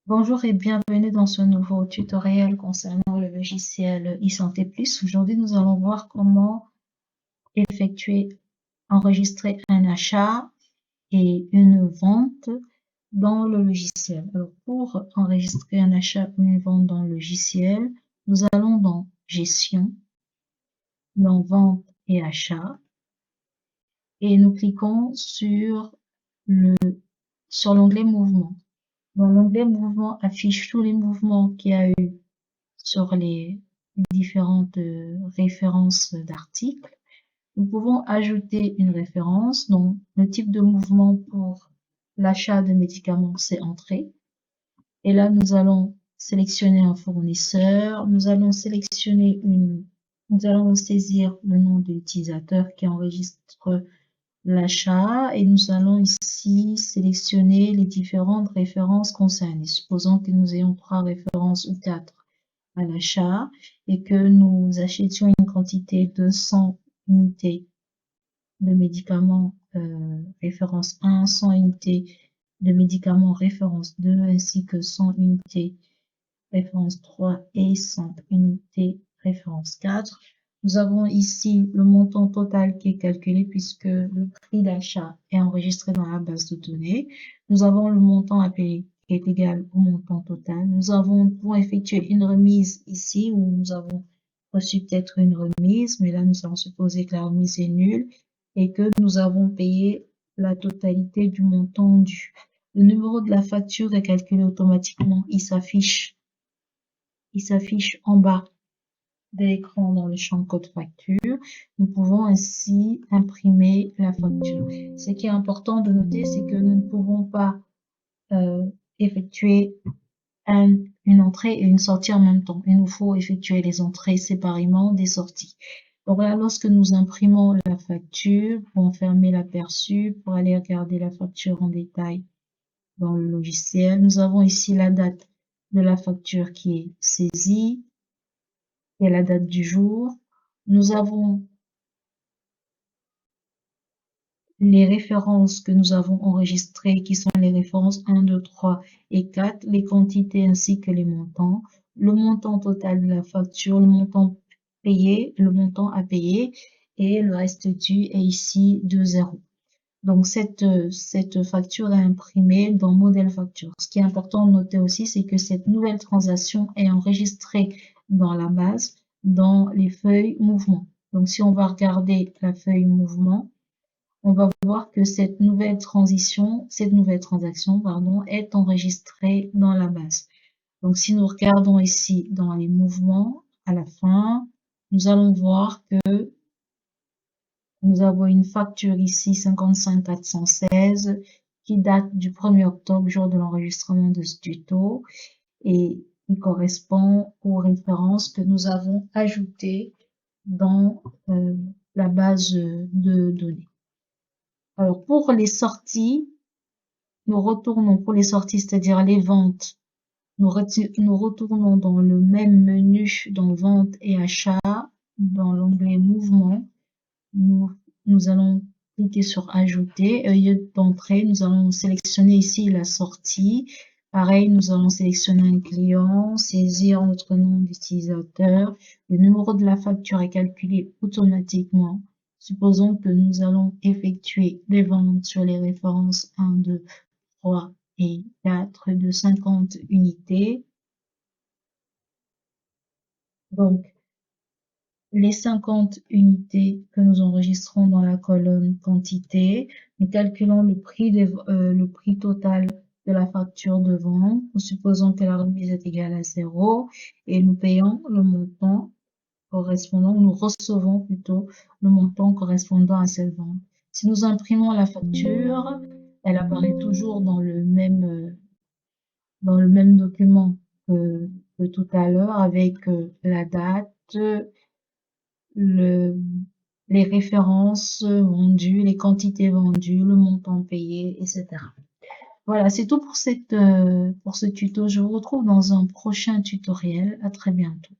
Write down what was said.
Bonjour et bienvenue dans ce nouveau tutoriel concernant le logiciel eSanté Plus. Aujourd'hui, nous allons voir comment enregistrer un achat et une vente dans le logiciel. Alors, pour enregistrer un achat ou une vente dans le logiciel, nous allons dans Gestion, dans Vente et Achat, et nous cliquons sur l'onglet Mouvement. Dans l'onglet Mouvement affiche tous les mouvements qu'il y a eu sur les différentes références d'articles. Nous pouvons ajouter une référence, donc le type de mouvement pour l'achat de médicaments, c'est Entrée. Et là, nous allons sélectionner un fournisseur, nous allons saisir le nom de l'utilisateur qui enregistre l'achat et nous allons ici sélectionner les différentes références concernées. Supposons que nous ayons 3 références ou 4 à l'achat et que nous achetions une quantité de 100 unités de médicaments référence 1, 100 unités de médicaments référence 2 ainsi que 100 unités référence 3 et 100 unités référence 4. Nous avons ici le montant total qui est calculé puisque le prix d'achat est enregistré dans la base de données. Nous avons le montant à payer qui est égal au montant total. Nous avons pour effectuer une remise ici où nous avons reçu peut-être une remise, mais là nous allons supposer que la remise est nulle et que nous avons payé la totalité du montant dû. Le numéro de la facture est calculé automatiquement. Il s'affiche en bas de l'écran dans le champ code facture. Nous pouvons ainsi imprimer la facture. Ce qui est important de noter, c'est que nous ne pouvons pas effectuer une entrée et une sortie en même temps. Il nous faut effectuer les entrées séparément des sorties. Donc là, lorsque nous imprimons la facture, pour fermer l'aperçu, pour aller regarder la facture en détail dans le logiciel, nous avons ici la date de la facture qui est saisie et la date du jour. Nous avons les références que nous avons enregistrées qui sont les références 1, 2, 3 et 4, les quantités ainsi que les montants, le montant total de la facture, le montant payé, le montant à payer et le reste dû est ici 2 zéros. Donc cette facture est imprimée dans modèle facture. Ce qui est important de noter aussi, c'est que cette nouvelle transaction est enregistrée dans la base, dans les feuilles mouvement. Donc si on va regarder la feuille mouvement, on va voir que cette nouvelle transaction, est enregistrée dans la base. Donc si nous regardons ici dans les mouvements, à la fin, nous allons voir que nous avons une facture ici 55 416 qui date du 1er octobre, jour de l'enregistrement de ce tuto, et qui correspond aux références que nous avons ajoutées dans la base de données. Alors pour les sorties, nous retournons pour les sorties, c'est-à-dire les ventes, nous retournons dans le même menu dans vente et achat, dans l'onglet mouvement. Nous allons cliquer sur ajouter, œil d'entrée, nous allons sélectionner ici la sortie. Pareil, nous allons sélectionner un client, saisir notre nom d'utilisateur. Le numéro de la facture est calculé automatiquement. Supposons que nous allons effectuer les ventes sur les références 1, 2, 3 et 4 de 50 unités. Donc, les 50 unités que nous enregistrons dans la colonne quantité, nous calculons le prix total de la facture de vente, nous supposons que la remise est égale à 0 et nous payons le montant correspondant, nous recevons plutôt le montant correspondant à cette vente. Si nous imprimons la facture, elle apparaît toujours dans le même document que tout à l'heure avec la date, les références vendues, les quantités vendues, le montant payé, etc. Voilà, c'est tout pour ce tuto. Je vous retrouve dans un prochain tutoriel. À très bientôt.